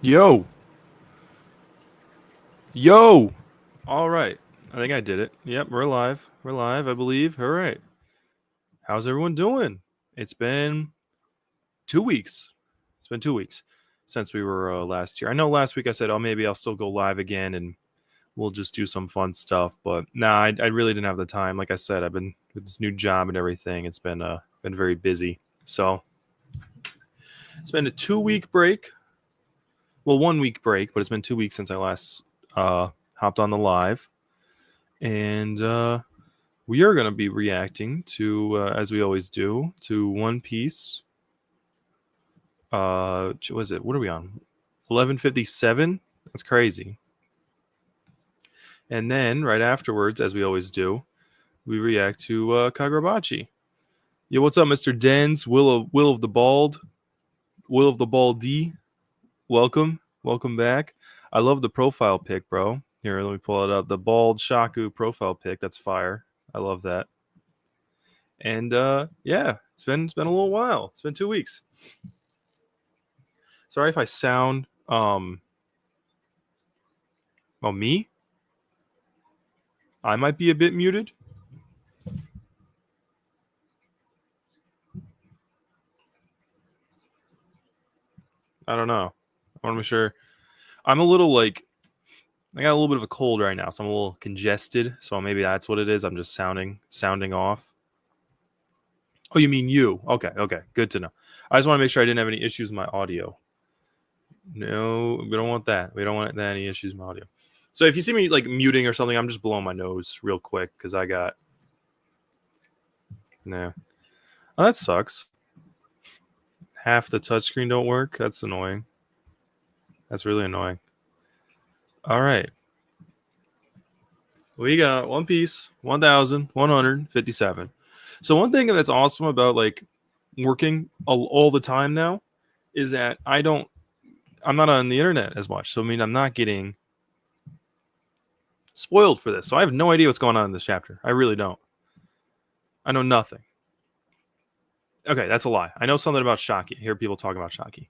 Yo, yo. All right. I think I did it. Yep, we're live. We're live, I believe. All right. How's everyone doing? It's been 2 weeks. It's been 2 weeks since we were last year. I know last week I said, oh, maybe I'll still go live again and we'll just do some fun stuff. But nah, I really didn't have the time. Like I said, I've been with this new job and everything. It's been very busy. So it's been a 2 week break. Well, 1 week break, but it's been 2 weeks since I last hopped on the live. And we are going to be reacting to, as we always do, to One Piece. What is it? What are we on? 11:57. That's crazy. And then right afterwards, as we always do, we react to Kagurabachi. Yo, what's up, Mr. Dens? Will of the Bald, Will of the Baldy. Welcome back. I love the profile pic, bro. Here, let me pull it up. The bald Shaku profile pic. That's fire. I love that. And yeah, it's been a little while. It's been 2 weeks. Sorry if I sound oh, me? I might be a bit muted. I don't know. I want to make sure. I'm a little like I got a little bit of a cold right now, so I'm a little congested. So maybe that's what it is. I'm just sounding off. Oh, you mean you? Okay. Good to know. I just want to make sure I didn't have any issues with my audio. No, we don't want that. We don't want any issues with my audio. So if you see me like muting or something, I'm just blowing my nose real quick because I got nah. Oh, that sucks. Half the touchscreen don't work. That's annoying. That's really annoying. All right. We got One Piece 1157. So one thing that's awesome about like working all the time now is that I'm not on the internet as much. So I mean I'm not getting spoiled for this. So I have no idea what's going on in this chapter. I really don't. I know nothing. Okay, that's a lie. I know something about Shaki. I hear people talking about Shaki.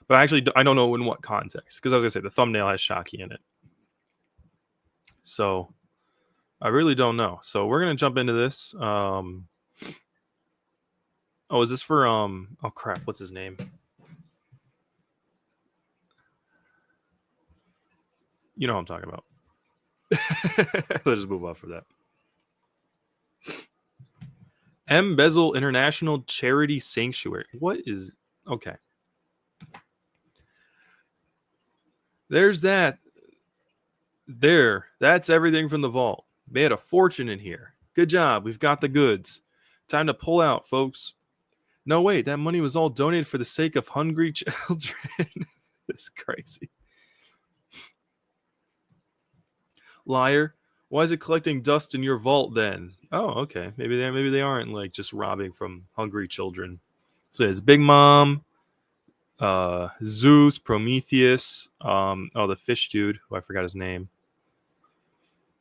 But I don't know in what context. Because I was going to say, the thumbnail has Shaki in it. So I really don't know. So we're going to jump into this. Is this for, oh crap, what's his name? You know what I'm talking about. Let's just move on for that. M. Bezel International Charity Sanctuary. What is, okay. There's that. That's everything from the vault. They had a fortune in here. Good job. We've got the goods. Time to pull out, folks. No, wait, that money was all donated for the sake of hungry children. It's crazy. Liar. Why is it collecting dust in your vault then? Oh, okay. Maybe they aren't like just robbing from hungry children. So it's Big Mom, Zeus, Prometheus, the fish dude, who I forgot his name.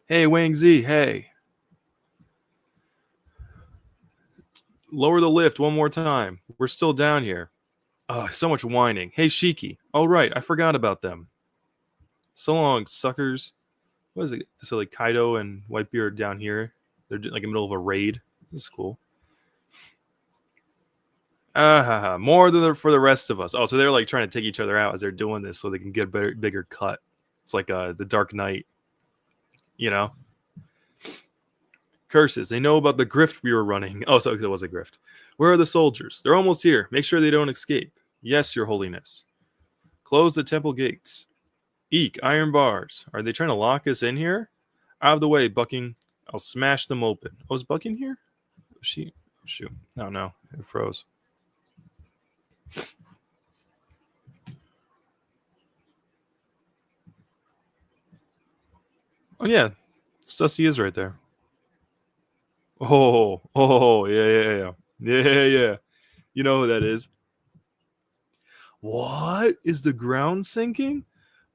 Hey, Wang Z, hey. Lower the lift one more time. We're still down here. So much whining. Hey, Shiki. Oh, right. I forgot about them. So long, suckers. What is it? So, like, Kaido and Whitebeard down here. They're like in the middle of a raid. This is cool. More than for the rest of us. Oh, so they're like trying to take each other out as they're doing this so they can get a bigger cut. It's like the Dark Knight, you know? Curses. They know about the grift we were running. Oh, so it was a grift. Where are the soldiers? They're almost here. Make sure they don't escape. Yes, your holiness. Close the temple gates. Eek, iron bars. Are they trying to lock us in here? Out of the way, Bucking. I'll smash them open. Oh, is Bucking here? She? Shoot. Oh, no. It froze. Oh, yeah. Stussy is right there. Yeah. Yeah. You know who that is. What? Is the ground sinking?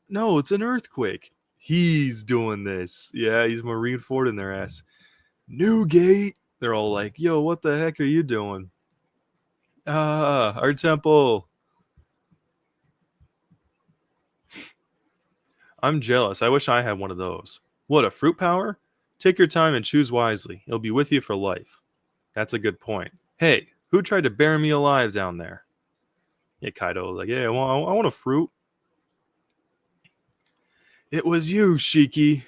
No, it's an earthquake. He's doing this. Yeah, he's Marine Ford in their ass. Newgate. They're all like, yo, what the heck are you doing? Our temple. I'm jealous. I wish I had one of those. What, a fruit power? Take your time and choose wisely. It'll be with you for life. That's a good point. Hey, who tried to bury me alive down there? Yeah, Kaido was like, yeah, well, I want a fruit. It was you, Shiki.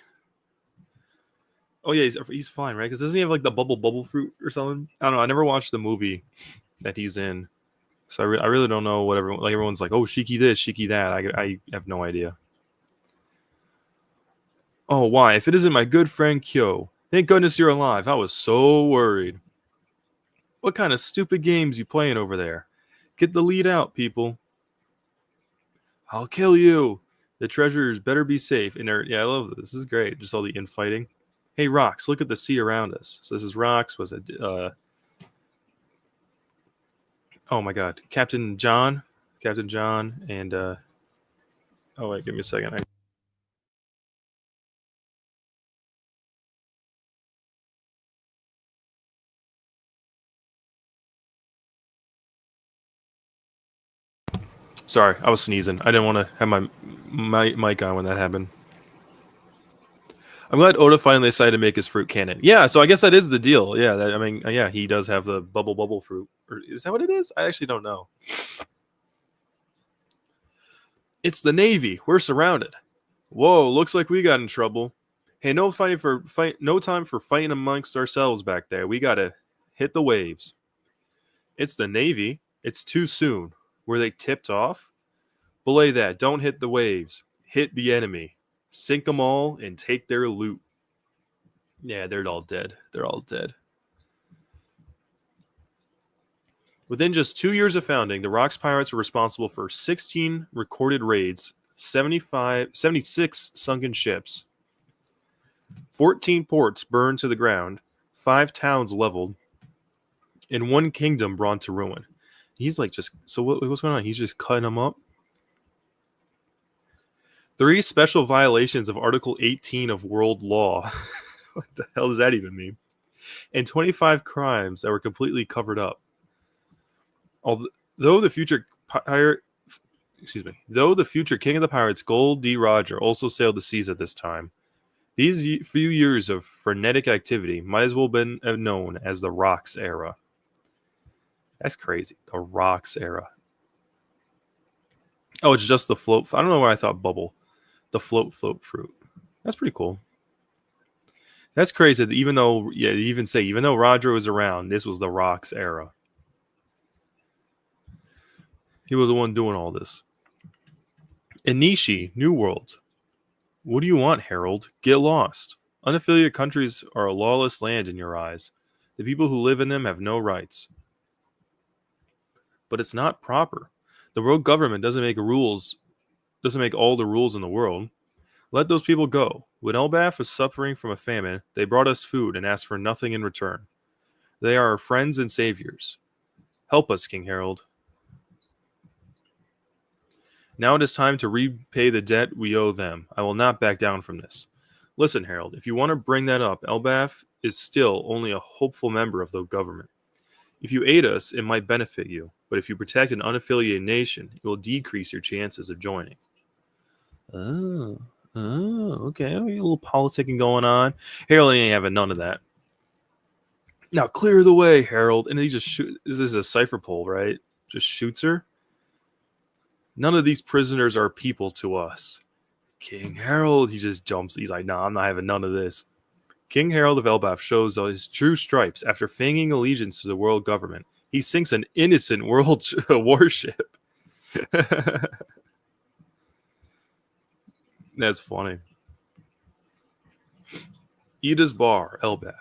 Oh yeah, he's fine, right? Because doesn't he have like the bubble fruit or something? I don't know. I never watched the movie that he's in, so I really don't know what everyone like. Everyone's like, oh, Shiki this, Shiki that. I have no idea. Oh, why? If it isn't my good friend Kyo. Thank goodness you're alive. I was so worried. What kind of stupid games you playing over there? Get the lead out, people. I'll kill you. The treasures better be safe. And yeah, I love this. This is great. Just all the infighting. Hey, Rocks, look at the sea around us. So this is Rocks. Was it? Oh my God, Captain John, and oh wait, give me a second. Sorry, I was sneezing. I didn't want to have my mic on when that happened. I'm glad Oda finally decided to make his fruit canon. Yeah, so I guess that is the deal. Yeah, I mean, yeah, he does have the bubble fruit. Or is that what it is? I actually don't know. It's the Navy. We're surrounded. Whoa, looks like we got in trouble. Hey, no time for fighting amongst ourselves back there. We gotta hit the waves. It's the Navy. It's too soon. Were they tipped off? Belay that. Don't hit the waves. Hit the enemy. Sink them all and take their loot. Yeah, they're all dead. They're all dead. Within just 2 years of founding, the Rocks Pirates were responsible for 16 recorded raids, 76 sunken ships, 14 ports burned to the ground, 5 towns leveled, and 1 kingdom brought to ruin. He's like what's going on? He's just cutting them up? 3 special violations of Article 18 of World Law. What the hell does that even mean? And 25 crimes that were completely covered up. Though the future king of the pirates, Gold D. Roger, also sailed the seas at this time, these few years of frenetic activity might as well have been known as the Rocks era. That's crazy. The Rocks era. Oh, it's just the float. I don't know why I thought bubble. The float fruit. That's pretty cool. That's crazy. Even though Roger was around, this was the Rocks era. He was the one doing all this. Inishi, New World. What do you want, Harold? Get lost. Unaffiliated countries are a lawless land in your eyes. The people who live in them have no rights. But it's not proper. The world government doesn't make all the rules in the world. Let those people go. When Elbaf was suffering from a famine, they brought us food and asked for nothing in return. They are our friends and saviors. Help us, King Harold. Now it is time to repay the debt we owe them. I will not back down from this. Listen, Harold, if you want to bring that up, Elbaf is still only a hopeful member of the government. If you aid us, it might benefit you, but if you protect an unaffiliated nation, it will decrease your chances of joining. Oh, okay. A little politicking going on. Harold ain't having none of that. Now clear the way, Harold. And he just shoot. This is a cipher pole, right? Just shoots her. None of these prisoners are people to us. King Harold, he just jumps. He's like, nah, I'm not having none of this. King Harold of Elbaf shows his true stripes after feigning allegiance to the world government. He sinks an innocent world warship. That's funny. Ida's Bar, Elbaf.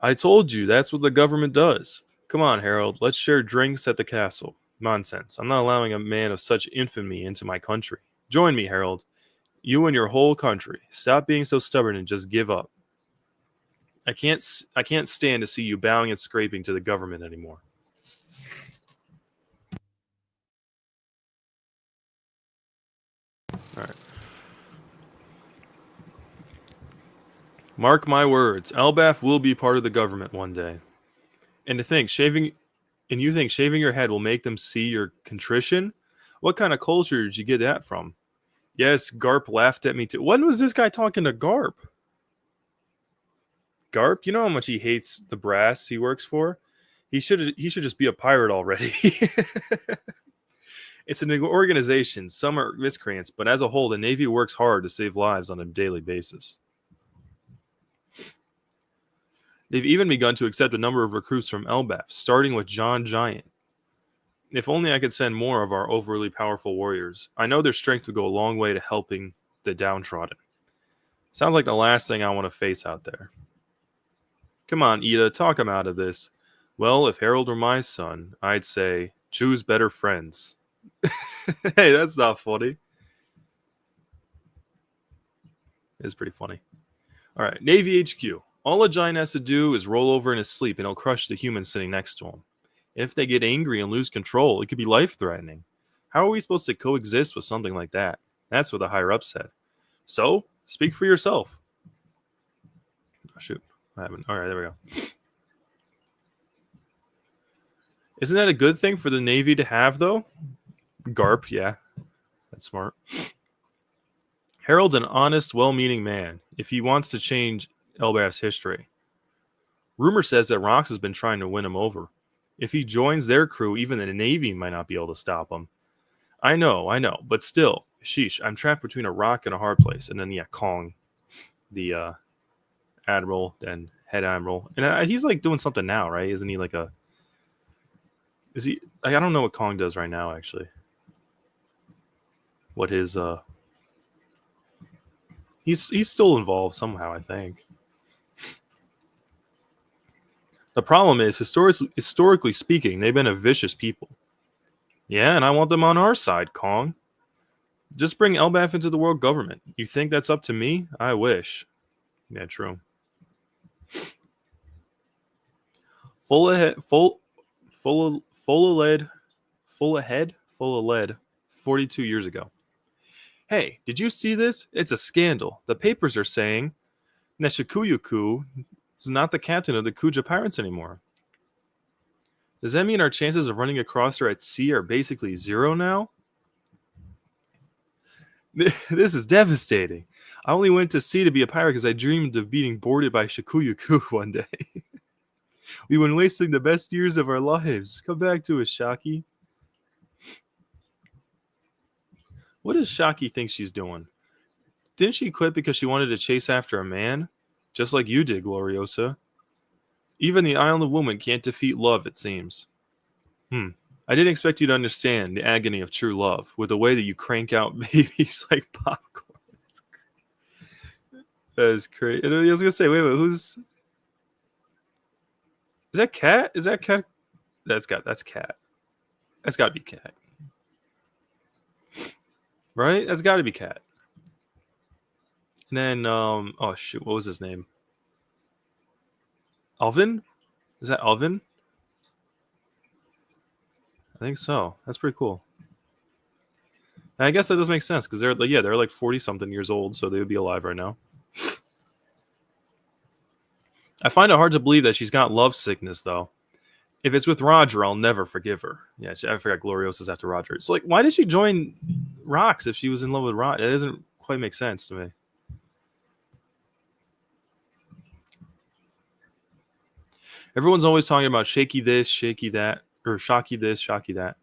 I told you that's what the government does. Come on, Harold, let's share drinks at the castle. Nonsense. I'm not allowing a man of such infamy into my country. Join me, Harold. You and your whole country. Stop being so stubborn and just give up. I can't stand to see you bowing and scraping to the government anymore. All right. Mark my words, Elbaf will be part of the government one day. And you think shaving your head will make them see your contrition? What kind of culture did you get that from? Yes, Garp laughed at me too. When was this guy talking to Garp? Garp, you know how much he hates the brass he works for? He should just be a pirate already. It's an organization. Some are miscreants, but as a whole, the Navy works hard to save lives on a daily basis. They've even begun to accept a number of recruits from Elbaf, starting with John Giant. If only I could send more of our overly powerful warriors. I know their strength would go a long way to helping the downtrodden. Sounds like the last thing I want to face out there. Come on, Ida, talk him out of this. Well, if Harold were my son, I'd say, choose better friends. Hey, that's not funny. It's pretty funny. All right, Navy HQ. All a giant has to do is roll over in his sleep and he'll crush the human sitting next to him. If they get angry and lose control, it could be life-threatening. How are we supposed to coexist with something like that? That's what the higher-ups said. So, speak for yourself. Oh, shoot. I haven't. All right, there we go. Isn't that a good thing for the Navy to have, though? Garp, yeah. That's smart. Harold's an honest, well-meaning man if he wants to change Elbaf's history. Rumor says that Rox has been trying to win him over. If he joins their crew, even the Navy might not be able to stop him. I know, but still, sheesh, I'm trapped between a rock and a hard place. And then, yeah, Kong, the admiral, then head admiral. And he's like doing something now, right? Isn't he like a... Is he... I don't know what Kong does right now, actually. What his... He's still involved somehow, I think. The problem is, historically speaking, they've been a vicious people. Yeah, and I want them on our side, Kong. Just bring Elbaf into the world government. You think that's up to me? I wish. Yeah, true. Full of lead. 42 years ago. Hey, did you see this? It's a scandal. The papers are saying that Shikuyu-ku is not the captain of the Kuja pirates anymore. Does that mean our chances of running across her at sea are basically zero now? This is devastating. I only went to sea to be a pirate because I dreamed of being boarded by Shikuyu-ku one day. We've been wasting the best years of our lives. Come back to us, Shaki. What does Shaki think she's doing? Didn't she quit because she wanted to chase after a man? Just like you did, Gloriosa. Even the Island of Woman can't defeat love, it seems. I didn't expect you to understand the agony of true love with the way that you crank out babies like popcorn. That is crazy. I was gonna say, wait, who's... Is that Cat? Is that Cat? That's Cat. That's got to be Cat. Right? That's got to be Cat. And then, oh shoot, what was his name? Alvin? Is that Alvin? I think so. That's pretty cool. And I guess that does make sense because they're like 40 something years old, so they would be alive right now. I find it hard to believe that she's got love sickness, though. If it's with Roger, I'll never forgive her. Yeah, I forgot Gloriosa's after Roger. It's like, why did she join Rox if she was in love with Roger? It doesn't quite make sense to me. Everyone's always talking about shaky this, shaky that, or shocky this, shocky that.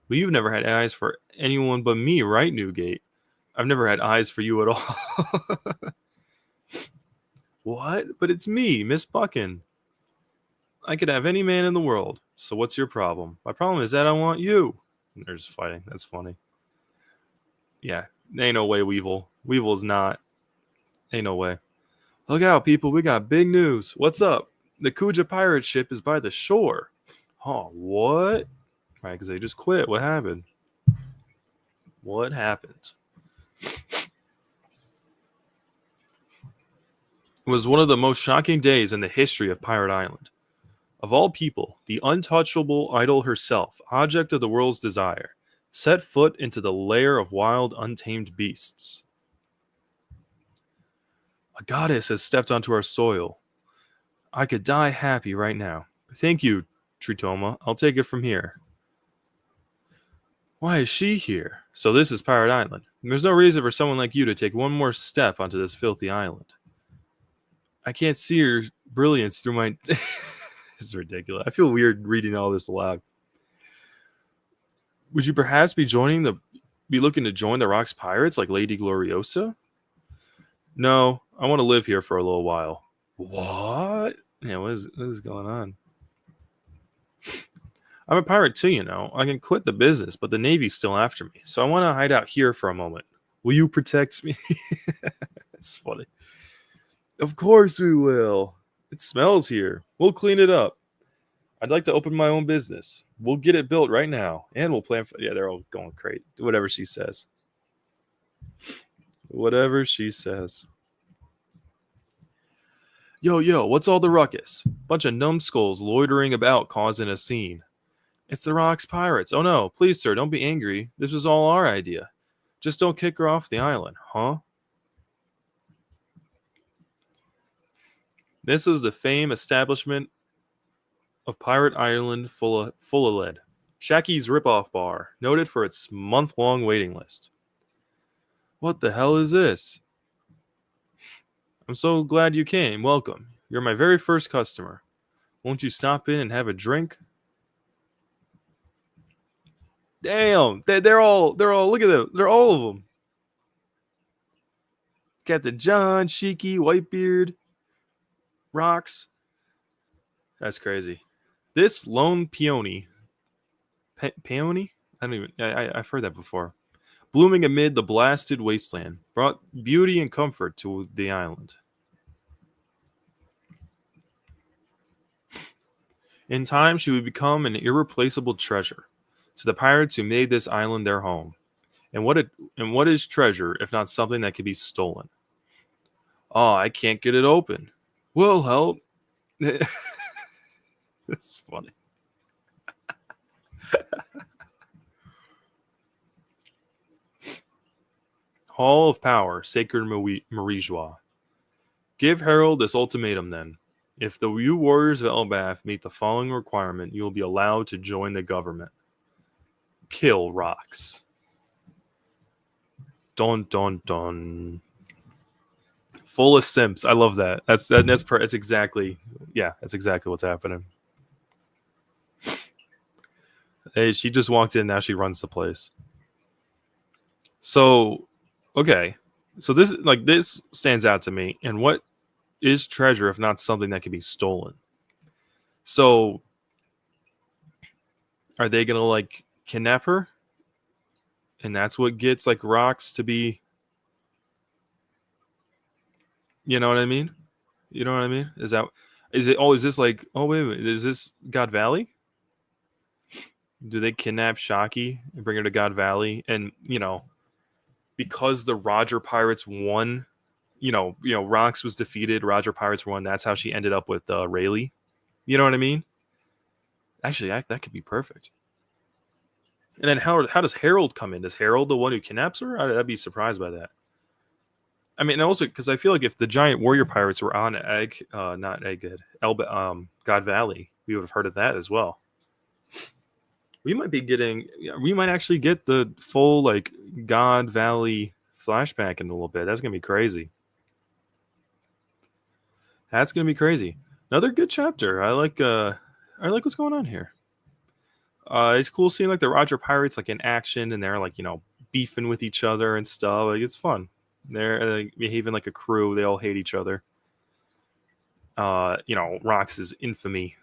But you've never had eyes for anyone but me, right, Newgate? I've never had eyes for you at all. What? But it's me, Miss Buckin. I could have any man in the world. So what's your problem? My problem is that I want you. And they're just fighting. That's funny. Yeah, ain't no way, Weevil. Weevil's not. Ain't no way. Look out, people. We got big news. What's up? The Kuja pirate ship is by the shore. Oh, what? Right, because they just quit. What happened? What happened? It was one of the most shocking days in the history of Pirate Island. Of all people, the untouchable idol herself, object of the world's desire, set foot into the lair of wild, untamed beasts. A goddess has stepped onto our soil. I could die happy right now. Thank you, Tritoma. I'll take it from here. Why is she here? So this is Pirate Island. There's no reason for someone like you to take one more step onto this filthy island. I can't see your brilliance through my... This is ridiculous. I feel weird reading all this aloud. Would you perhaps be looking to join the Rocks Pirates like Lady Gloriosa? No, I want to live here for a little while. What? Yeah, what is going on? I'm a pirate too, you know. I can quit the business, but the Navy's still after me. So I want to hide out here for a moment. Will you protect me? That's funny. Of course we will. It smells here. We'll clean it up. I'd like to open my own business. We'll get it built right now. And we'll plan for... Yeah, they're all going crazy. Whatever she says. Whatever she says. Yo, what's all the ruckus? Bunch of numbskulls loitering about causing a scene. It's the Rocks Pirates. Oh no, please sir, don't be angry. This was all our idea. Just don't kick her off the island, huh? This was the famed establishment of Pirate Island full of lead. Shacky's Ripoff Bar, noted for its month-long waiting list. What the hell is this? I'm so glad you came. Welcome. You're my very first customer. Won't you stop in and have a drink? Damn, they're all look at them. They're all of them. Captain John, Shiki, Whitebeard, Rocks. That's crazy. This lone peony. Peony? I don't even. I've heard that before. Blooming amid the blasted wasteland, brought beauty and comfort to the island. In time, she would become an irreplaceable treasure to the pirates who made this island their home. And what is treasure if not something that can be stolen? Oh, I can't get it open. We'll help. That's funny. Hall of Power, Sacred Marie-Joie. Give Harold this ultimatum then. If the you warriors of Elbath meet the following requirement, you will be allowed to join the government. Kill Rocks. Dun dun dun. Full of simps. I love that. That's exactly what's happening. Hey, she just walked in. Now she runs the place. So, okay. So this stands out to me. And what is treasure if not something that can be stolen? So, are they gonna like kidnap her? And that's what gets like Rocks to be. You know what I mean? You know what I mean? Is this like, oh, wait a minute, is this God Valley? Do they kidnap Shaki and bring her to God Valley? And, because the Roger Pirates won, Rocks was defeated, Roger Pirates won, that's how she ended up with Rayleigh. You know what I mean? Actually, that could be perfect. And then how does Harold come in? Is Harold the one who kidnaps her? I'd be surprised by that. I mean, and also because I feel like if the giant warrior pirates were on God Valley, we would have heard of that as well. We might actually get the full like God Valley flashback in a little bit. That's gonna be crazy. That's gonna be crazy. Another good chapter. I like what's going on here. It's cool seeing like the Roger Pirates like in action and they're like beefing with each other and stuff. Like it's fun. They're behaving like a crew. They all hate each other. Rocks' infamy.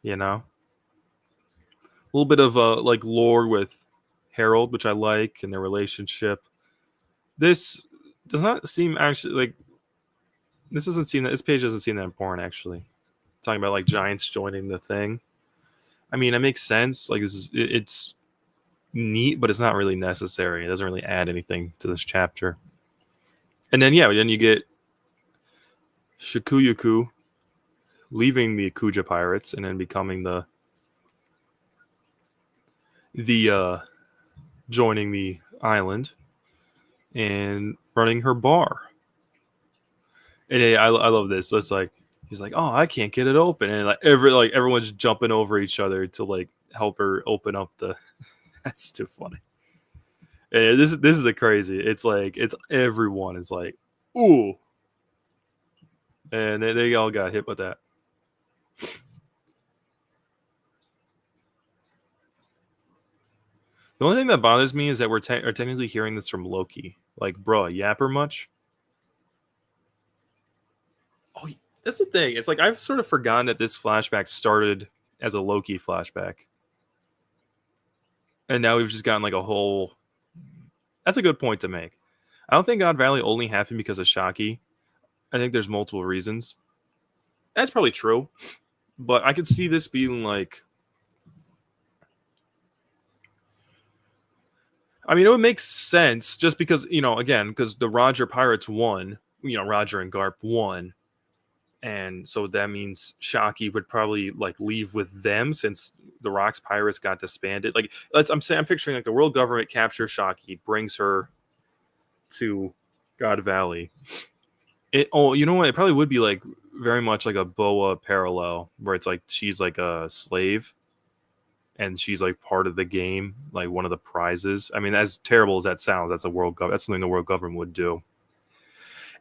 A little bit of like lore with Harold, which I like, and their relationship. This does not seem actually like. This page doesn't seem that important actually. Talking about like giants joining the thing. I mean, it makes sense. Like it's neat, but it's not really necessary. It doesn't really add anything to this chapter. And then then you get Shikuyuku leaving the Akuja Pirates and then becoming the joining the island and running her bar. And I love this. So it's like he's like, oh, I can't get it open, and everyone's jumping over each other to like help her open up the That's too funny. And this is a crazy. It's like everyone is like, ooh, and they all got hit with that. The only thing that bothers me is that we're technically hearing this from Loki. Like, bruh, yapper much? Oh, that's the thing. It's like I've sort of forgotten that this flashback started as a Loki flashback, and now we've just gotten like a whole. That's a good point to make. I don't think God Valley only happened because of Shockey. I think there's multiple reasons. That's probably true, but I could see this being like. I mean, it would make sense just because, again, because the Roger Pirates won, Roger and Garp won. And so that means Shockey would probably like leave with them since the Rocks Pirates got disbanded. Like, I'm picturing like the world government captures Shockey, brings her to God Valley. You know what? It probably would be like very much like a Boa parallel where it's like she's like a slave and she's like part of the game, like one of the prizes. I mean, as terrible as that sounds, that's something the world government would do.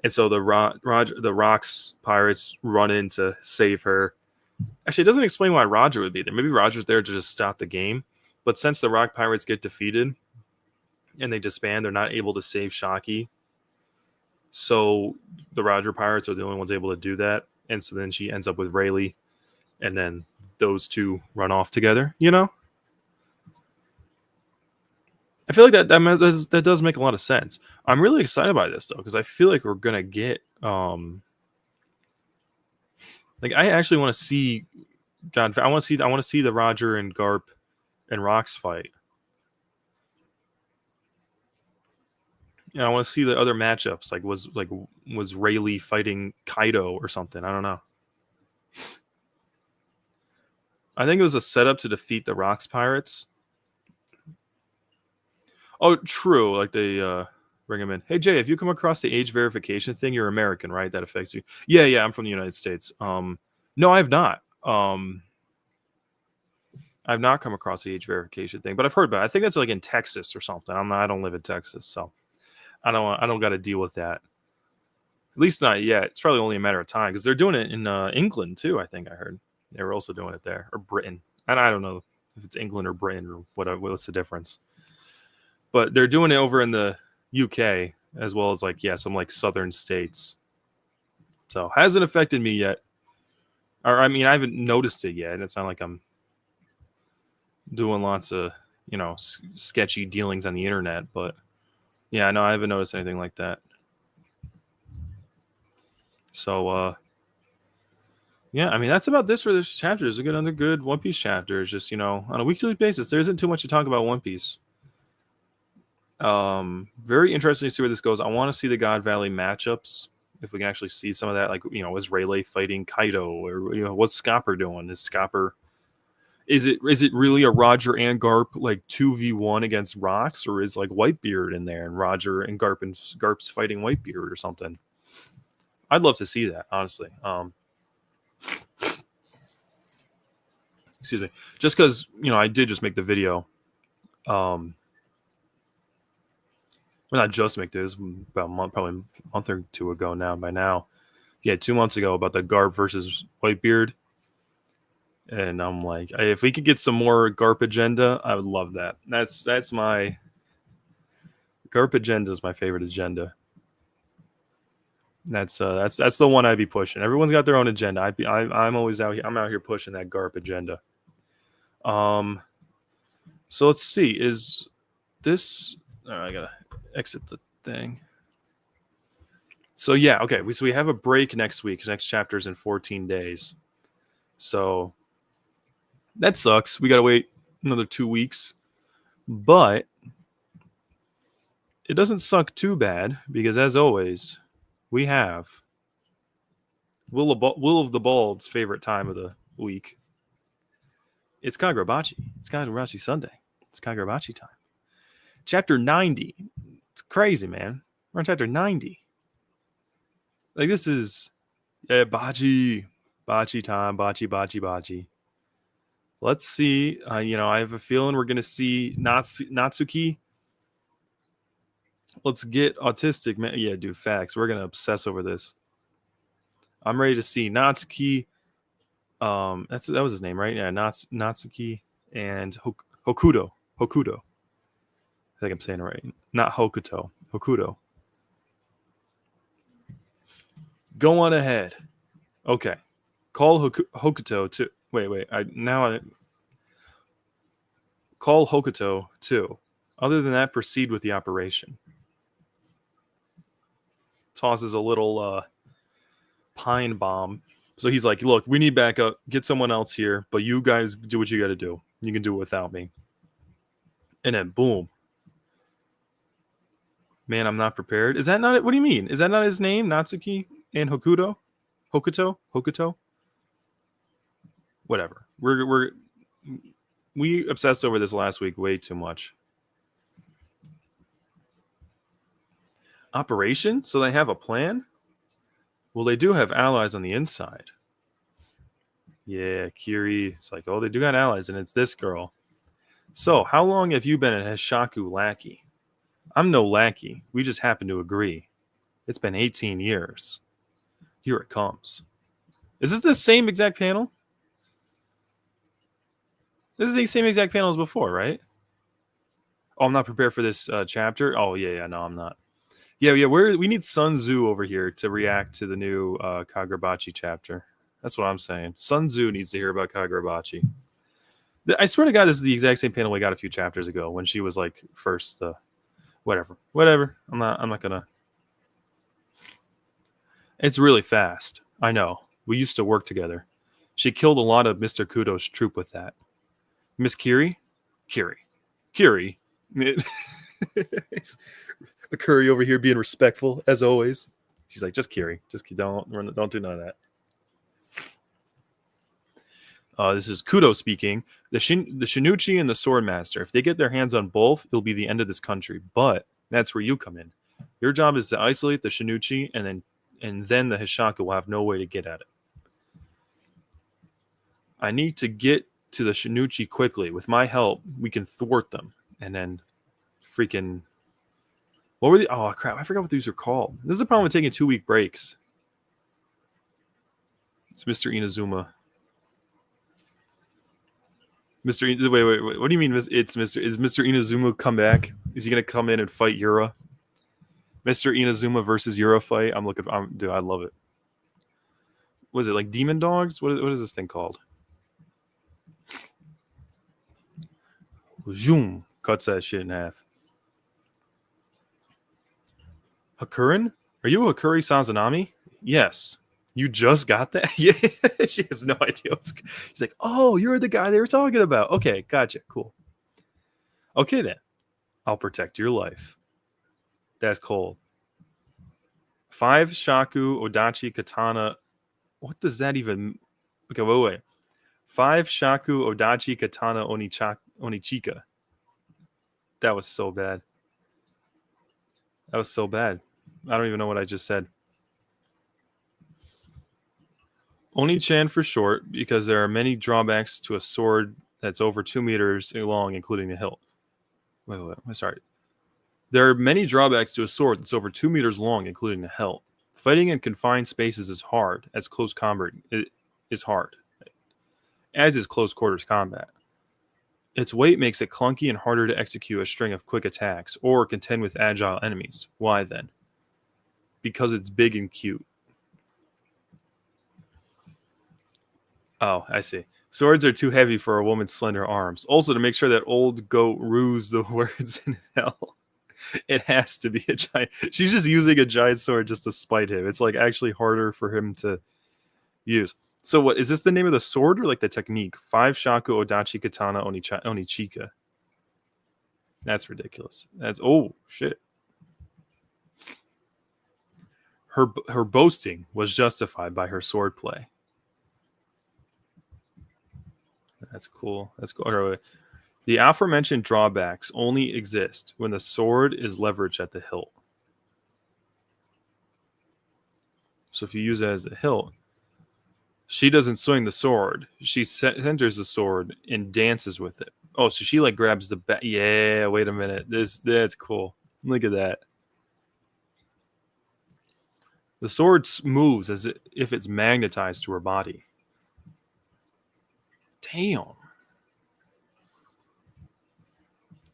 And so the Rocks Pirates run in to save her. Actually, it doesn't explain why Roger would be there. Maybe Roger's there to just stop the game. But since the Rock Pirates get defeated and they disband, they're not able to save Shockey. So the Roger Pirates are the only ones able to do that. And so then she ends up with Rayleigh. And then those two run off together, I feel like that does make a lot of sense. I'm really excited by this though, because I feel like we're gonna get like I actually want to see I want to see the Roger and Garp and Rocks fight. And I want to see the other matchups. Like was Rayleigh fighting Kaido or something? I don't know. I think it was a setup to defeat the Rocks Pirates. Oh, true. Like they bring him in. Hey Jay, if you come across the age verification thing, you're American, right? That affects you. Yeah, I'm from the United States. No, I've not. I've not come across the age verification thing, but I've heard about it. I think that's like in Texas or something. I don't live in Texas, so I don't got to deal with that. At least not yet. It's probably only a matter of time because they're doing it in England too. I think I heard they were also doing it there, or Britain. And I don't know if it's England or Britain or what's the difference. But they're doing it over in the UK as well as like some like southern states. So hasn't affected me yet. Or I mean, I haven't noticed it yet. It's not like I'm doing lots of sketchy dealings on the internet. But yeah, no, I haven't noticed anything like that. So yeah, I mean that's about this for this chapter. There's another good One Piece chapter. It's just on a weekly basis, there isn't too much to talk about One Piece. Very interesting to see where this goes. I want to see the God Valley matchups. If we can actually see some of that, like is Rayleigh fighting Kaido, or what's Scopper doing? Is Scopper is it really a Roger and Garp like 2v1 against Rocks, or is like Whitebeard in there and Roger and Garp's fighting Whitebeard or something? I'd love to see that, honestly. Excuse me. Just because I did just make the video. Well, not just make this about probably a month or two ago now. By now, 2 months ago about the Garp versus Whitebeard, and I'm like, if we could get some more Garp agenda, I would love that. That's my Garp agenda is my favorite agenda. That's the one I'd be pushing. Everyone's got their own agenda. I'm always out here. I'm out here pushing that Garp agenda. So let's see. Is this? I gotta exit the thing. So yeah, okay. So we have a break next week. Next chapter's in 14 days. So that sucks. We gotta wait another 2 weeks. But it doesn't suck too bad because, as always, we have Will of the Bald's favorite time of the week. It's Kagurabachi. It's Kagurabachi Sunday. It's Kagurabachi time. Chapter 90. It's crazy, man. We're on chapter 90. Like, this is Bachi time. Bachi. Let's see. I have a feeling we're going to see Natsuki. Let's get autistic, man. Yeah, dude, facts. We're going to obsess over this. I'm ready to see Natsuki. That was his name, right? Yeah, Natsuki and Hokuto. Hokuto. I think I'm saying it right. Not Hokuto. Hokuto. Go on ahead. Okay. Call Hokuto to wait. Call Hokuto too. Other than that, proceed with the operation. Tosses a little pine bomb. So he's like, look, we need backup. Get someone else here, but you guys do what you got to do. You can do it without me. And then boom. Man, I'm not prepared. Is that not it? What do you mean? Is that not his name? Natsuki and Hokuto? Hokuto? Whatever. We obsessed over this last week way too much. Operation? So they have a plan? Well, they do have allies on the inside. Yeah, Kiri. It's like, oh, they do got allies, and it's this girl. So, how long have you been a Hishaku lackey? I'm no lackey. We just happen to agree. It's been 18 years. Here it comes. Is this the same exact panel? This is the same exact panel as before, right? Oh, I'm not prepared for this chapter. Oh, yeah. No, I'm not. Yeah. We need Sun Tzu over here to react to the new Kagurabachi chapter. That's what I'm saying. Sun Tzu needs to hear about Kagurabachi. I swear to God, this is the exact same panel we got a few chapters ago when she was like first. Whatever. I'm not gonna. It's really fast. I know. We used to work together. She killed a lot of Mr. Kudo's troop with that. Miss Kiri? Kiri. A Curry over here being respectful as always. She's like, just Kiri. Just don't do none of that. This is Kudo speaking. The Shinichi and the Swordmaster, if they get their hands on both, it'll be the end of this country. But that's where you come in. Your job is to isolate the Shinichi, and then the Hishaku will have no way to get at it. I need to get to the Shinichi quickly. With my help, we can thwart them. And then freaking... What were the... Oh, crap. I forgot what these were called. This is the problem with taking 2-week breaks. It's Mr. Inazuma. Wait. What do you mean? Is Mr. Inazuma come back? Is he gonna come in and fight Yura? Mr. Inazuma versus Yura fight. Dude, I love it. What is it, like Demon Dogs? What is this thing called? Zoom cuts that shit in half. Hakurin? Are you Hakuri Sazanami? Yes. You just got that? Yeah, she has no idea. She's like, oh, you're the guy they were talking about. Okay, gotcha. Cool. Okay, then. I'll protect your life. That's cold. 5 Shaku Odachi Katana. What does that even... Okay, wait. 5 Shaku Odachi Katana Onichika. That was so bad. I don't even know what I just said. Oni-chan for short, because there are many drawbacks to a sword that's over 2 meters long, including the hilt. Wait, sorry. There are many drawbacks to a sword that's over 2 meters long, including the hilt. Fighting in confined spaces is hard, as close combat is hard, as is close quarters combat. Its weight makes it clunky and harder to execute a string of quick attacks, or contend with agile enemies. Why then? Because it's big and cute. Oh, I see. Swords are too heavy for a woman's slender arms. Also, to make sure that old goat rues the words in hell, it has to be a giant. She's just using a giant sword just to spite him. It's like actually harder for him to use. So what, is this the name of the sword or like the technique? 5 Shaku Odachi Katana Onichika. That's ridiculous. That's, oh, shit. Her boasting was justified by her swordplay. That's cool. The aforementioned drawbacks only exist when the sword is leveraged at the hilt. So if you use it as the hilt, She doesn't swing the sword. She centers the sword and dances with it. Oh, so she like grabs the back. Yeah, wait a minute. That's cool. Look at that. The sword moves as if it's magnetized to her body. Damn.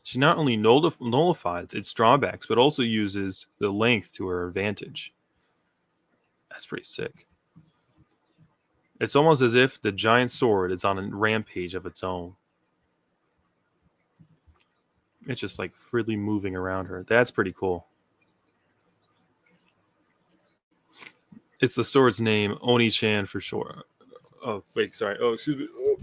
She not only nullifies its drawbacks, but also uses the length to her advantage. That's pretty sick. It's almost as if the giant sword is on a rampage of its own. It's just like freely moving around her. That's pretty cool. It's the sword's name, Oni-chan for sure. Oh, wait, sorry. Oh, excuse me. Oh.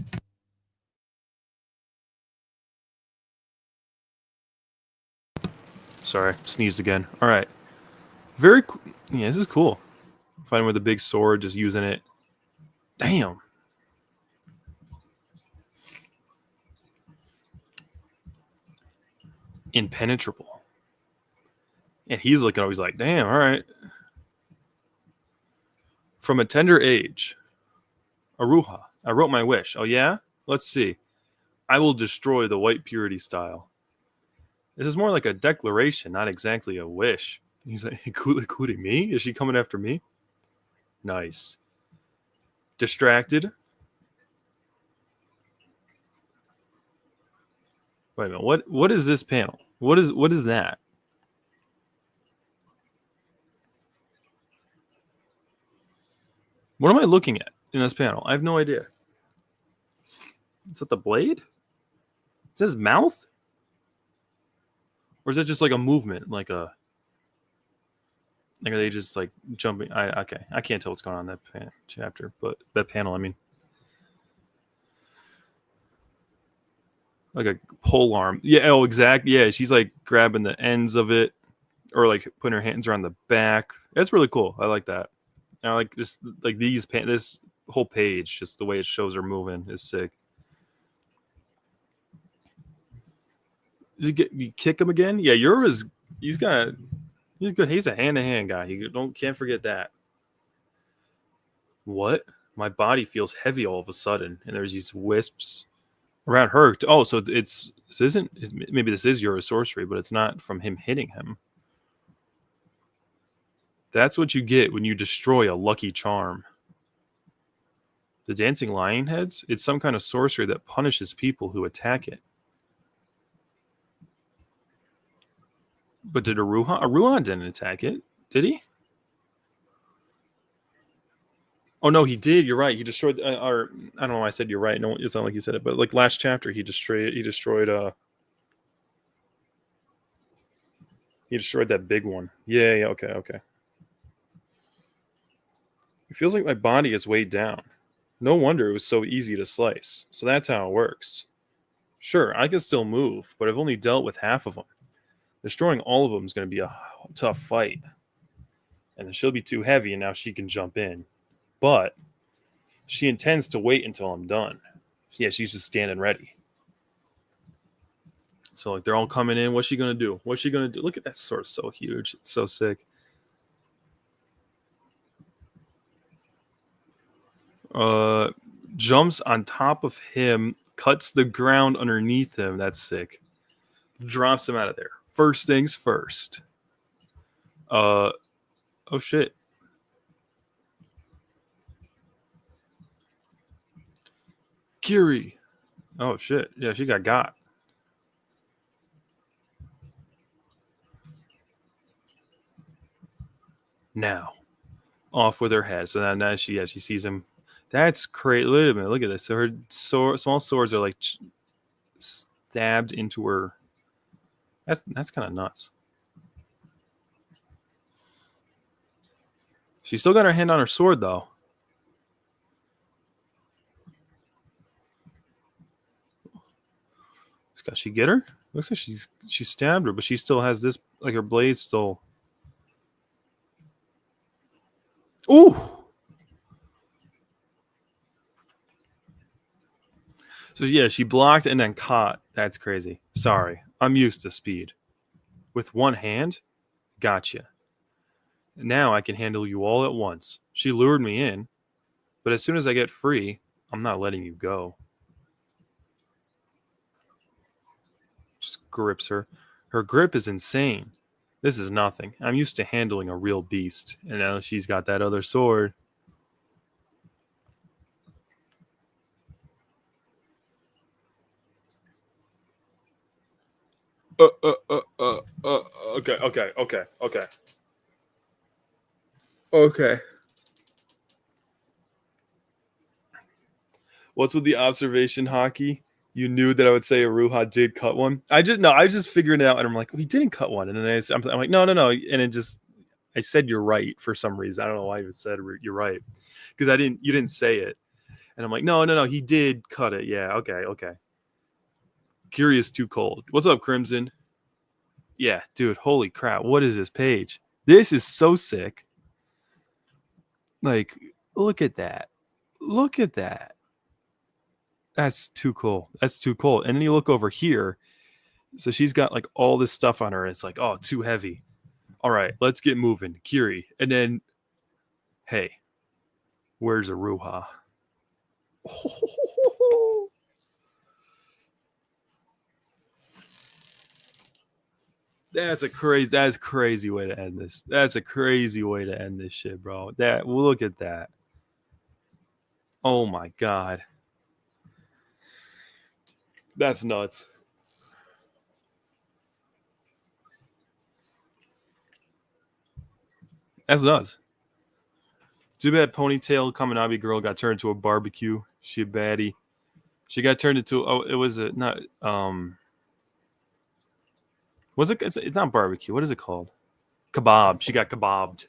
Sorry, sneezed again. All right. Very cool. Yeah, this is cool. Fighting with a big sword, just using it. Damn. Impenetrable. And he's looking always like, damn, all right. From a tender age, Aruha, I wrote my wish. Oh, yeah? Let's see. I will destroy the white purity style. This is more like a declaration, not exactly a wish. He's like, including me? Is she coming after me? Nice. Distracted. Wait a minute. What is this panel? What is that? What am I looking at in this panel? I have no idea. Is that the blade? It says mouth? Or is it just like a movement? Like are they just like jumping? Okay. I can't tell what's going on in that chapter, but that panel, I mean. Like a pole arm. Yeah, oh, exactly. Yeah, she's like grabbing the ends of it or like putting her hands around the back. That's really cool. I like that. I like just like this whole page, just the way it shows her moving is sick. You kick him again? Yeah, he's good. He's a hand-to-hand guy. Can't forget that. What? My body feels heavy all of a sudden, and there's these wisps around her. Oh, so maybe this is your sorcery, but it's not from him hitting him. That's what you get when you destroy a lucky charm. The dancing lion heads? It's some kind of sorcery that punishes people who attack it. But did Aruha didn't attack it, did he? Oh no, he did. You're right. He destroyed. Or I don't know why I said you're right. No, it's not like you said it. But like last chapter, he destroyed. He destroyed that big one. Yeah. Okay. It feels like my body is weighed down. No wonder it was so easy to slice. So that's how it works. Sure, I can still move, but I've only dealt with half of them. Destroying all of them is going to be a tough fight. And she'll be too heavy, and now she can jump in. But she intends to wait until I'm done. Yeah, she's just standing ready. So like they're all coming in. What's she gonna do? What's she gonna do? Look at that sword, so huge. It's so sick. Jumps on top of him, cuts the ground underneath him. That's sick. Drops him out of there. First things first. Oh shit. Kiri. Oh shit. Yeah, she got. Now. Off with her head. So now she sees him. That's crazy. Wait a minute. Look at this. So her small swords are like stabbed into her. That's kind of nuts. She still got her hand on her sword though. Does she get her? Looks like she stabbed her, but she still has this, like her blade still. Ooh! So yeah, she blocked and then caught. That's crazy. Sorry, I'm used to speed. With one hand, gotcha. Now I can handle you all at once. She lured me in. But as soon as I get free, I'm not letting you go. Just grips her. Her grip is insane. This is nothing. I'm used to handling a real beast, and now she's got that other sword. Uh, uh, uh, uh, uh, okay, okay, okay, okay. Okay. What's with the observation hockey? You knew that I would say Aruha did cut one. I was just figuring it out, and I'm like, well, he didn't cut one, and then I'm like, no, no, no, and it just I said you're right for some reason. I don't know why I even said you're right because you didn't say it, and I'm like, no, no, no, he did cut it. Yeah, okay, okay. Curious too cold. What's up, Crimson? Yeah, dude, holy crap. What is this page? This is so sick. Like, look at that. Look at that. That's too cool. That's too cool. And then you look over here. So she's got like all this stuff on her. And it's like, oh, too heavy. All right, let's get moving. Kiri. And then, hey, where's Aruha? That's crazy way to end this. That's a crazy way to end this shit, bro. Look at that. Oh my god. That's nuts. That's nuts. Too bad Ponytail Kaminabi girl got turned into a barbecue. She a baddie. She got turned into it was a not was it it's not barbecue. What is it called? Kebab. She got kebabbed.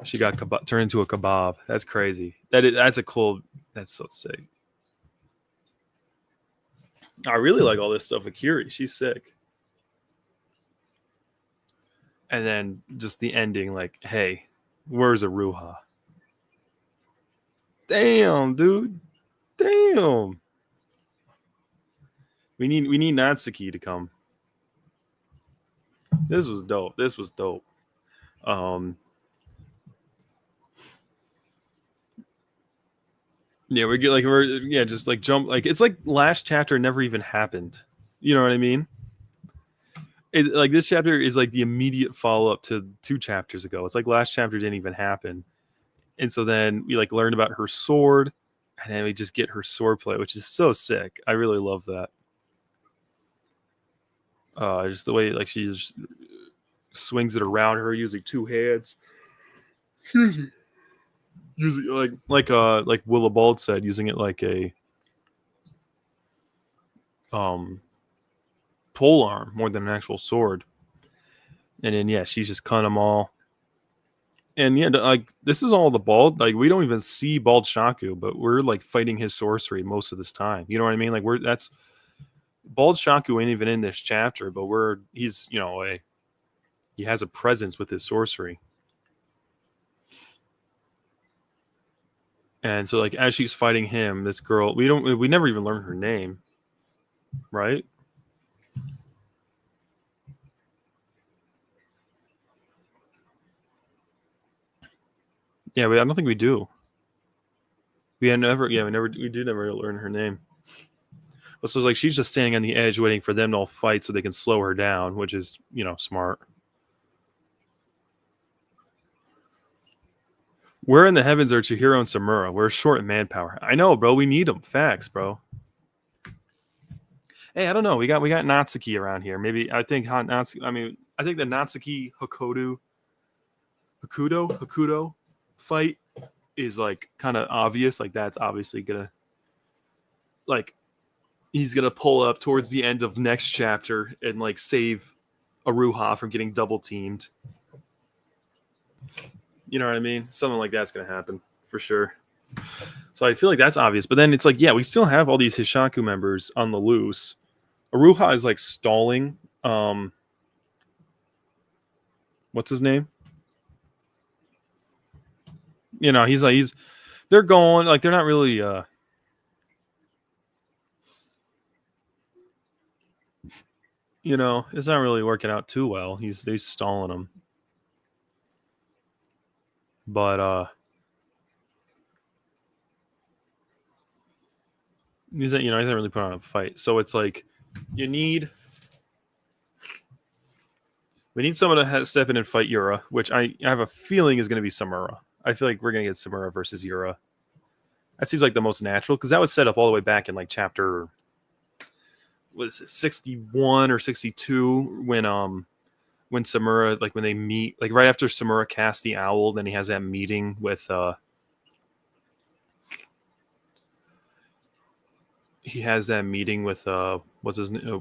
She got turned into a kebab. That's crazy. That's a cool. That's so sick. I really like all this stuff with Kiri. She's sick. And then just the ending, like, hey, where's Aruha? Damn, dude. Damn. We need Natsuki to come. This was dope. This was dope. Yeah, we're just like jump like it's like last chapter never even happened. You know what I mean? Like this chapter is like the immediate follow up to 2 chapters ago. It's like last chapter didn't even happen, and so then we like learned about her sword, and then we just get her sword play, which is so sick. I really love that. Just the way like she just swings it around her using 2 hands. Using like Willa Bald said, using it like a pole arm more than an actual sword. And then yeah, she's just cutting them all. And yeah, like this is all the bald. Like we don't even see Bald Shaku, but we're like fighting his sorcery most of this time. You know what I mean? Like that's Bald Shaku ain't even in this chapter, but he's he has a presence with his sorcery. And so like as she's fighting him, this girl we never even learn her name, right? Yeah, I don't think we do. We did never learn her name. So it's like she's just standing on the edge waiting for them to all fight so they can slow her down, which is, smart. Where in the heavens are Chihiro and Samura? We're short in manpower. I know, bro. We need them. Facts, bro. Hey, I don't know. We got Natsuki around here. Maybe I think Natsuki. I mean, I think the Natsuki Hakudo fight is like kind of obvious. Like that's obviously gonna like he's gonna pull up towards the end of next chapter and like save Aruha from getting double teamed. You know what I mean? Something like that's gonna happen for sure. So I feel like that's obvious. But then it's like, yeah, we still have all these Hishaku members on the loose. Aruha is like stalling. What's his name? He's they're going like they're not really it's not really working out too well. He's stalling them. But He's not, he hasn't really put on a fight. So it's like we need someone to step in and fight Yura, which I have a feeling is going to be Samura. I feel like we're going to get Samura versus Yura. That seems like the most natural because that was set up all the way back in like chapter, what is it, 61 or 62 when Samura, like when they meet, like right after Samura casts the owl, then he has that meeting with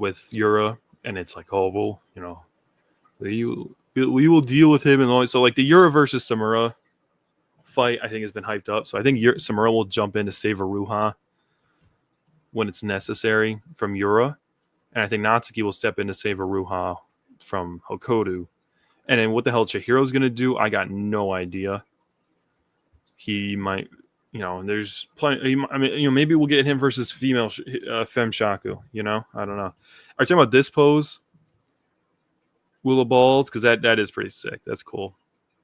with Yura, and it's like, oh well, we will deal with him and all. So like the Yura versus Samura fight, I think has been hyped up. So I think Samura will jump in to save Aruha when it's necessary from Yura, and I think Natsuki will step in to save Aruha from Hokodu. And then what the hell Chihiro's gonna do? I got no idea. He might, there's plenty. I mean, maybe we'll get him versus female Fem Shaku. I don't know. Are you talking about this pose? Willow Balls, because that is pretty sick. That's cool.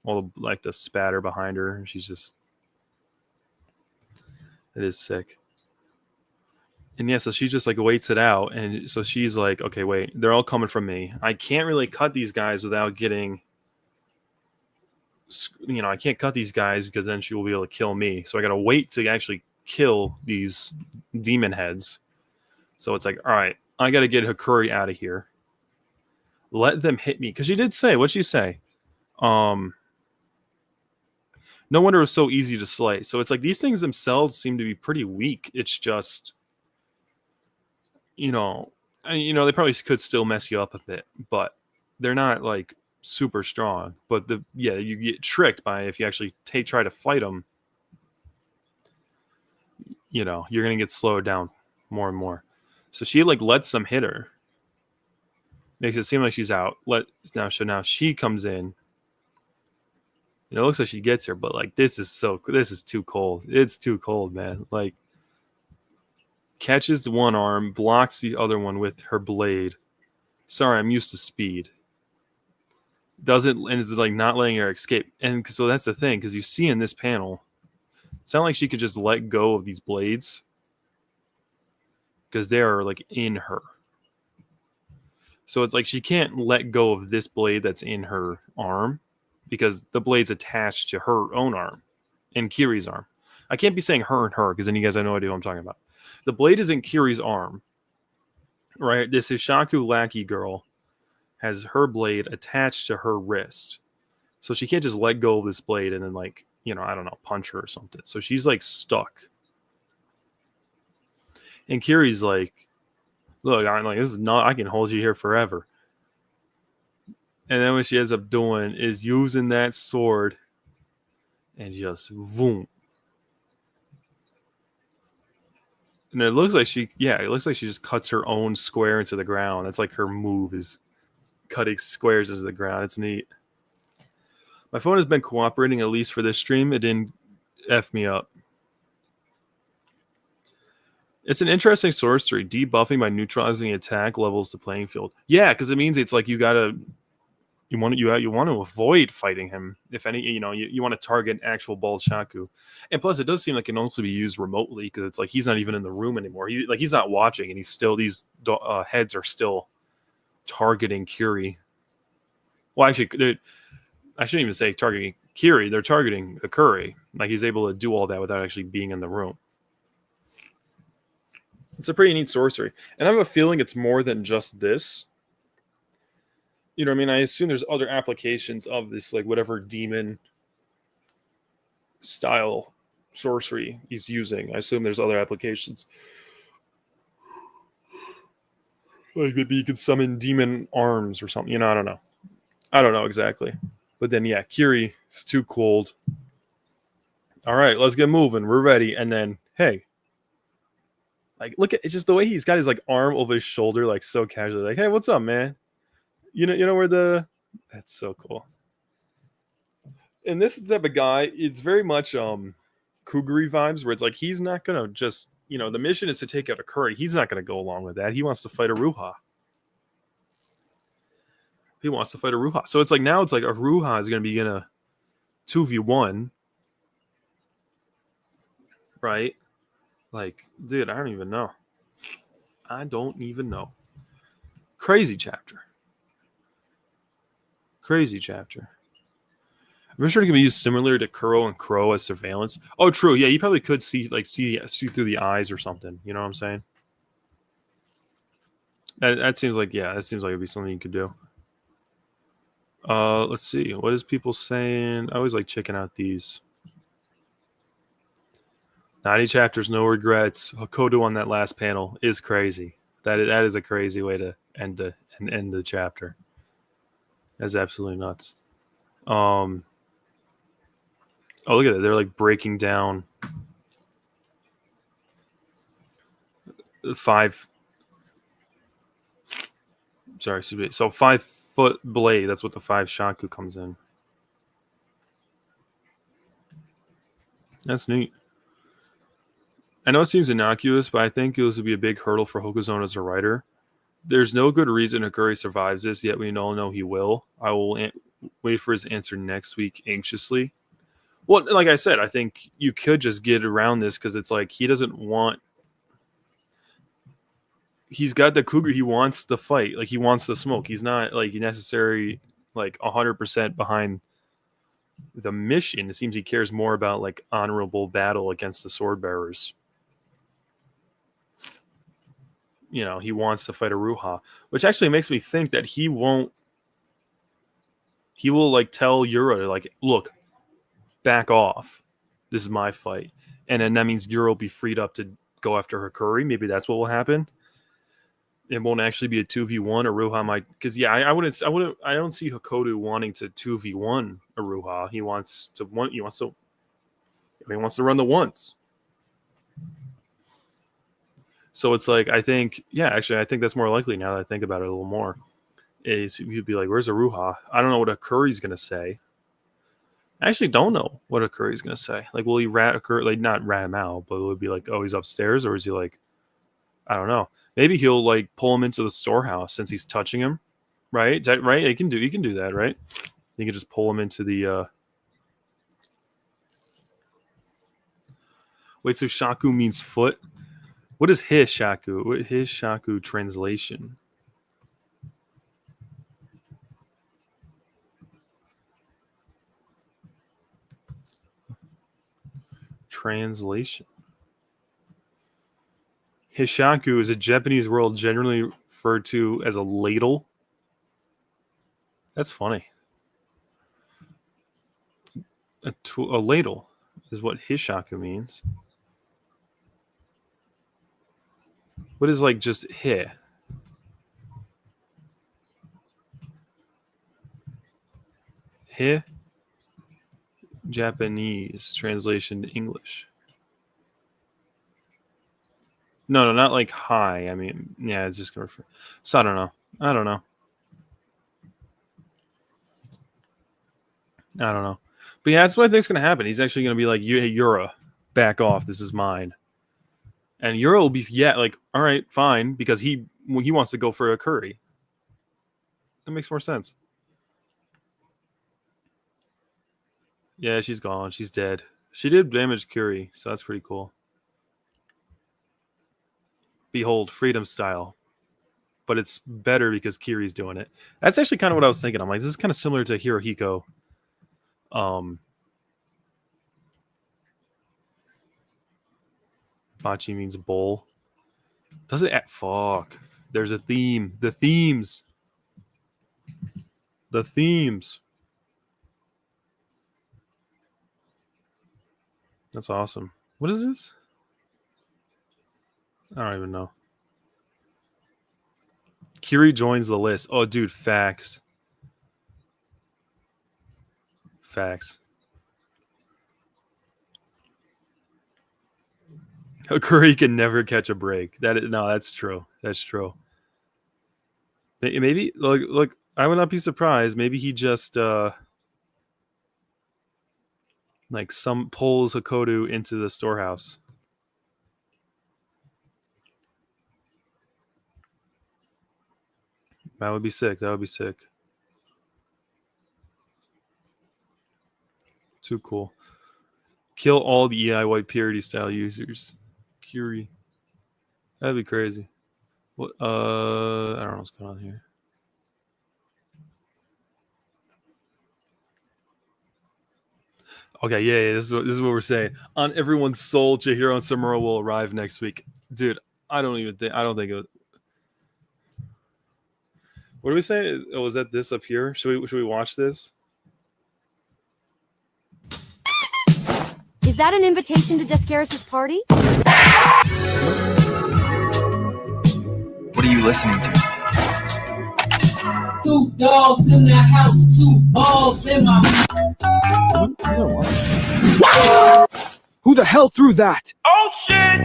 All the spatter behind her. She's just, it is sick. And yeah, so she just like waits it out, and so she's like, okay, wait, they're all coming from me. I can't really cut these guys without getting, I can't cut these guys because then she will be able to kill me. So I got to wait to actually kill these demon heads. So it's like, all right, I got to get Hakuri out of here. Let them hit me, because she did say, what'd she say? No wonder it was so easy to slay. So it's like these things themselves seem to be pretty weak. It's just, they probably could still mess you up a bit, but they're not like super strong. But you get tricked by if you actually try to fight them. You're gonna get slowed down more and more. So she like lets them hit her, makes it seem like she's out. Now she comes in. It looks like she gets her, but like this is too cold. It's too cold, man. Like, catches one arm, blocks the other one with her blade. Sorry, I'm used to speed. And is like not letting her escape. And so that's the thing, because you see in this panel, it's not like she could just let go of these blades, because they are like in her. So it's like she can't let go of this blade that's in her arm, because the blade's attached to her own arm and Kiri's arm. I can't be saying her and her, because then you guys have no idea what I'm talking about. The blade is in Kiri's arm, right? This Hishaku lackey girl has her blade attached to her wrist. So she can't just let go of this blade and then like, I don't know, punch her or something. So she's like stuck. And Kiri's like, look, this is not, I can hold you here forever. And then what she ends up doing is using that sword and just boom. And it looks like she just cuts her own square into the ground. That's like her move, is cutting squares into the ground. It's neat. My phone has been cooperating, at least for this stream. It didn't F me up. It's an interesting sorcery. Debuffing by neutralizing attack levels the playing field. Yeah, because it means it's like you want to avoid fighting him. If any, you want to target actual bald Shaku. And plus, it does seem like it can also be used remotely, because it's like he's not even in the room anymore. He's not watching, and these heads are still targeting Kiri. Well, actually, I shouldn't even say targeting Kiri. They're targeting Akuri. Like, he's able to do all that without actually being in the room. It's a pretty neat sorcery. And I have a feeling it's more than just this. You know what I mean? I assume there's other applications of this, like whatever demon style sorcery he's using. I assume there's other applications. Like maybe you could summon demon arms or something. I don't know. I don't know exactly. But then, yeah, Kiri is too cold. All right, let's get moving. We're ready. And then, hey. Like, look at, it's just the way he's got his like arm over his shoulder, like so casually. Like, hey, what's up, man? You know where that's so cool. And this type of guy, it's very much Kuguri vibes, where it's like he's not gonna just, the mission is to take out Akuri. He's not gonna go along with that. He wants to fight Aruha. So it's like now it's like Aruha is gonna be in a 2v1, right? Like, dude, I don't even know. I don't even know. Crazy chapter. Crazy chapter. I'm sure it can be used similar to Kuro and Crow as surveillance. Oh, true. Yeah, you probably could see through the eyes or something. You know what I'm saying? That seems like it'd be something you could do. Let's see. What is people saying? I always like checking out these 90 chapters, no regrets. Hokodo on that last panel is crazy. That is a crazy way to end the chapter. That's absolutely nuts. Oh, look at that. They're like breaking down five. Sorry, excuse me. So 5-foot blade. That's what the 5 shaku comes in. That's neat. I know it seems innocuous, but I think this would be a big hurdle for Hokuzono as a writer. There's no good reason Hakuri survives this, yet we all know he will. I will wait for his answer next week anxiously. Well, like I said, I think you could just get around this because it's like he doesn't want. He's got the cougar. He wants the fight. Like he wants the smoke. He's not like necessary like 100% behind the mission. It seems he cares more about like honorable battle against the sword bearers. You know, he wants to fight Aruha, which actually makes me think that he won't. He will like tell Yura to like, look, back off. This is my fight, and then that means Yura will be freed up to go after Hakuri. Maybe that's what will happen. It won't actually be a 2v1. Aruha might, because I don't see Hakodu wanting to 2v1 Aruha. He wants to run the ones. So it's like I think that's more likely now that I think about it a little more. Is he'd be like, "Where's Aruha?" I don't know what Hakuri's gonna say. I actually don't know what Hakuri's gonna say. Like, will he rat Hakuri? Like, not rat him out, but will it be like, "Oh, he's upstairs," or is he like, I don't know. Maybe he'll like pull him into the storehouse since he's touching him, right? Right? He can do that, right? You can just pull him into the. Wait, so shaku means foot. What is hishaku? What hishaku translation? Translation. Hishaku is a Japanese word generally referred to as a ladle. That's funny. A ladle is what hishaku means. What is like just hi? Hi? Japanese translation to English. No, not like hi. I mean, yeah, it's just gonna refer. So I don't know. But yeah, that's what I think's gonna happen. He's actually gonna be like, hey, Yura, back off. This is mine. And Yura will be like, all right, fine, because he wants to go for a curry. That makes more sense. Yeah, she's gone. She's dead. She did damage Curie, so that's pretty cool. Behold, freedom style. But it's better because Kiri's doing it. That's actually kind of what I was thinking. I'm like, this is kind of similar to Hirohiko. Bachi means bowl. Does it? Fuck. There's a theme. The themes. That's awesome. What is this? I don't even know. Kiri joins the list. Oh, dude, facts. Curry can never catch a break. That's true. That's true. Maybe look. I would not be surprised. Maybe he just like some pulls Hakodu into the storehouse. That would be sick. Too cool. Kill all the EI white purity style users. Curie. That'd be crazy. What? I don't know what's going on here. Okay, yeah, this is what we're saying. On everyone's soul, Chihiro and Samura will arrive next week, dude. I don't think it. What do we say? Oh, is that this up here? Should we watch this? Is that an invitation to Descaris' party? What are you listening to? 2 dogs in the house, 2 balls in my mouth. Who the hell threw that? Oh shit!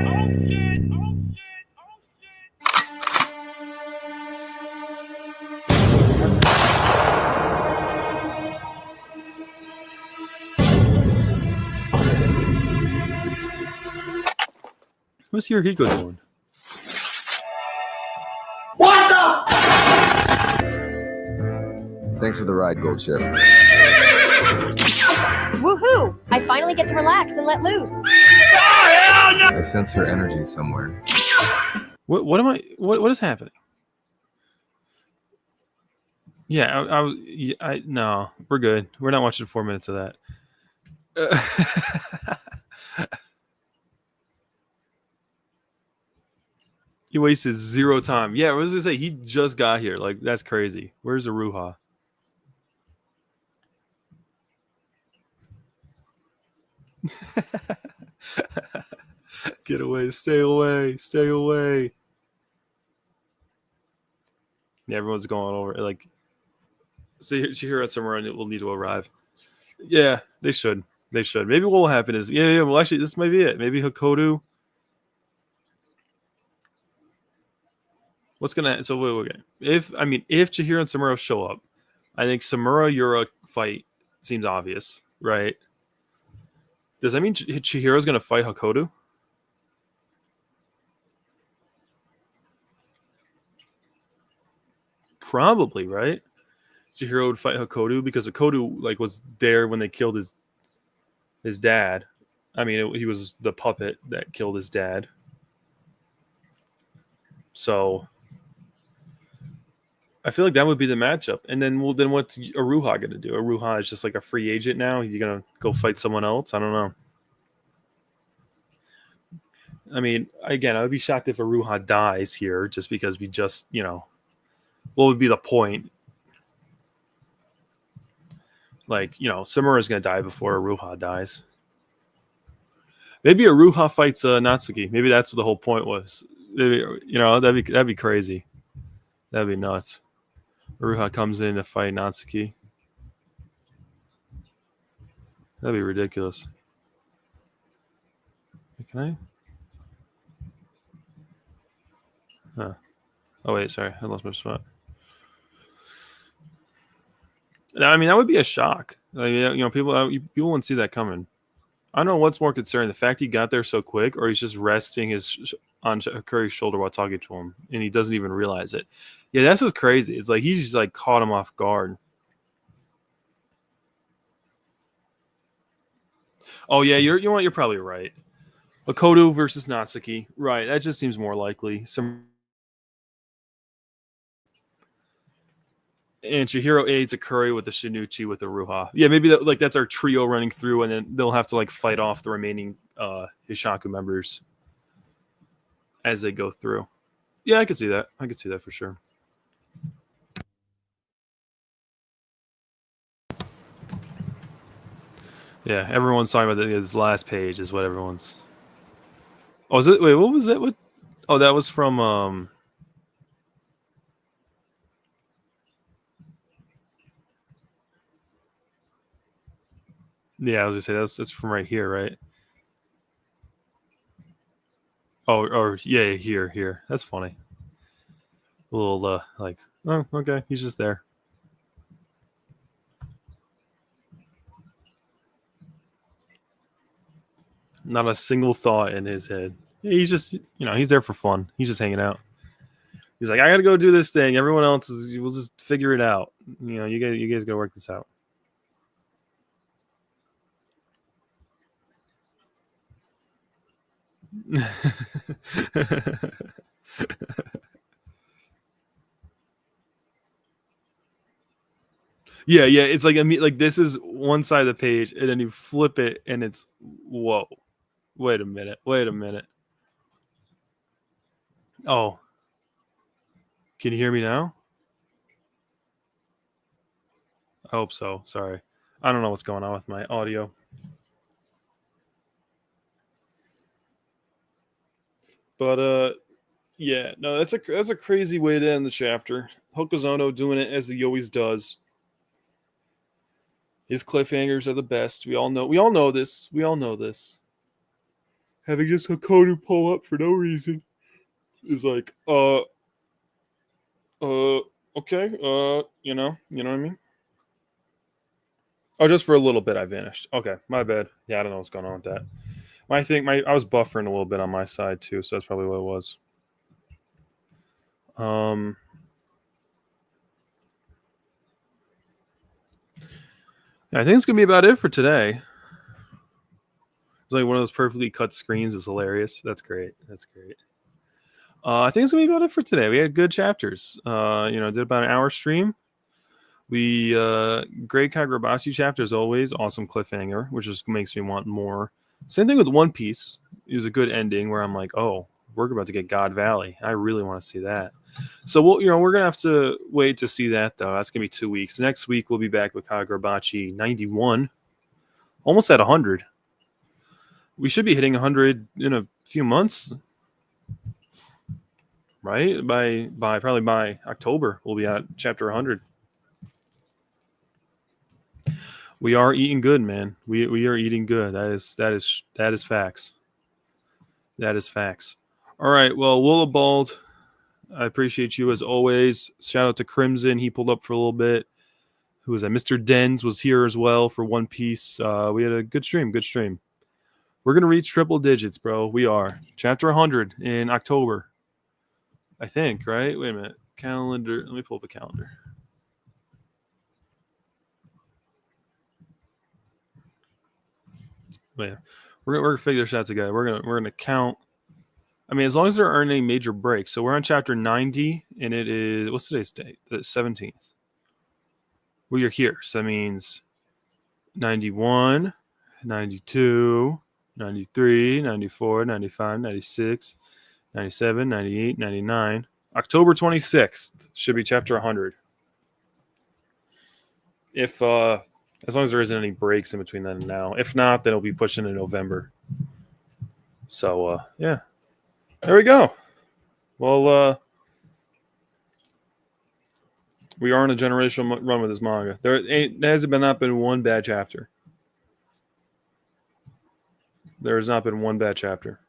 What's Hirohiko doing? What the? Thanks for the ride, Gold Chip. Woohoo! I finally get to relax and let loose. I sense her energy somewhere. What am I? What is happening? Yeah, I no, we're good. We're not watching 4 minutes of that. He wasted 0 time. Yeah, I was gonna say he just got here. Like that's crazy. Where's Aruha? Get away! Stay away! Stay away! Yeah, everyone's going over. Like, Chihiro and Samura will need to arrive. Yeah, they should. They should. Maybe what will happen is, yeah. Well, actually, this might be it. Maybe Hakodu. What's gonna? So wait. If Chihiro and Samura show up, I think Samura Yura fight seems obvious, right? Does that mean Chihiro's gonna fight Hakodu? Probably, right? Chihiro would fight Hakodu because Hakodu was there when they killed his dad. I mean, he was the puppet that killed his dad. So I feel like that would be the matchup. And then what's Aruha gonna do? Aruha is just like a free agent now. He's gonna go fight someone else. I don't know. I mean, again, I would be shocked if Aruha dies here, just because we just, what would be the point? Samura is going to die before Aruha dies. Maybe Aruha fights Natsuki. Maybe that's what the whole point was. Maybe, that'd be crazy. That'd be nuts. Aruha comes in to fight Natsuki. That'd be ridiculous. Can I? Huh. Oh wait, sorry, I lost my spot. I mean, that would be a shock. People wouldn't see that coming. I don't know what's more concerning: the fact he got there so quick, or he's just resting on Curry's shoulder while talking to him, and he doesn't even realize it. Yeah, that's just crazy. It's like he's just caught him off guard. Oh yeah, you're probably right. Hakodu versus Natsuki, right? That just seems more likely. And Chihiro aids Akuri with the Shinichi with the Ruha. Yeah, maybe that's our trio running through, and then they'll have to fight off the remaining Hishaku members as they go through. Yeah, I could see that. I could see that for sure. Yeah, everyone's talking about this last page is what everyone's. Oh, is it? Wait, what was that? What? Oh, that was from. Yeah, I was gonna say that's from right here, right? Oh, or yeah, here. That's funny. A little oh, okay, he's just there. Not a single thought in his head. He's just, he's there for fun. He's just hanging out. He's like, I got to go do this thing. Everyone else we'll just figure it out. You guys got to work this out. Yeah, yeah. It's like this is one side of the page, and then you flip it, and it's whoa. Wait a minute. Wait a minute. Oh, can you hear me now? I hope so. Sorry, I don't know what's going on with my audio. But yeah, no, that's a crazy way to end the chapter. Hokuzono doing it as he always does. His cliffhangers are the best. We all know this. We all know this. Having just Hakodu pull up for no reason is like, okay, you know what I mean? Oh, just for a little bit I vanished. Okay, my bad. Yeah, I don't know what's going on with that. I was buffering a little bit on my side too, so that's probably what it was. I think it's gonna be about it for today. It's like one of those perfectly cut screens. Is hilarious. That's great. That's great. I think it's gonna be about it for today. We had good chapters. Did about an hour stream. We great Kagurabachi chapter as always. Awesome cliffhanger, which just makes me want more. Same thing with One Piece. It was a good ending where I'm like, oh, we're about to get God Valley. I really want to see that. So we're gonna have to wait to see that though. That's gonna be 2 weeks. Next week we'll be back with Kagurabachi 91, almost at 100. We should be hitting 100 in a few months, right? By probably by October we'll be at chapter 100. We are eating good, man. We are eating good. That is facts. That is facts. All right. Well, Willibald, I appreciate you as always. Shout out to Crimson. He pulled up for a little bit. Who was that? Mr. Dens was here as well for One Piece. We had a good stream. Good stream. We're gonna reach triple digits, bro. We are. Chapter 100 in October. I think, right? Wait a minute. Calendar. Let me pull up a calendar. Yeah, we're gonna figure this out together. We're gonna count. I mean, as long as there aren't any major breaks. So we're on chapter 90, and it is what's today's date? The 17th. We are here, so that means 91, 92, 93, 94, 95, 96, 97, 98, 99. October 26th should be chapter 100. If as long as there isn't any breaks in between then and now. If not, then it'll be pushed into November. So yeah. There we go. Well, we are on a generational run with this manga. There hasn't not been one bad chapter. There has not been one bad chapter.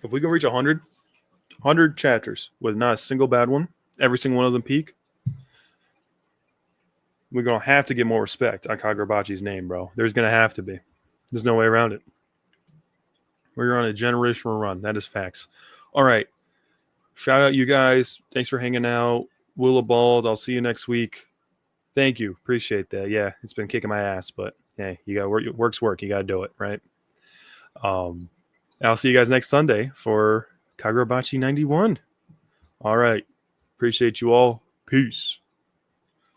If we can reach 100 chapters with not a single bad one, every single one of them peak, we're going to have to get more respect on Kagurabachi's name, bro. There's going to have to be. There's no way around it. We're on a generational run. That is facts. All right. Shout out you guys. Thanks for hanging out. Willibald, I'll see you next week. Thank you. Appreciate that. Yeah, it's been kicking my ass, but hey, you got to work. Work's work. You got to do it, right? I'll see you guys next Sunday for Kagurabachi 91. All right. Appreciate you all. Peace.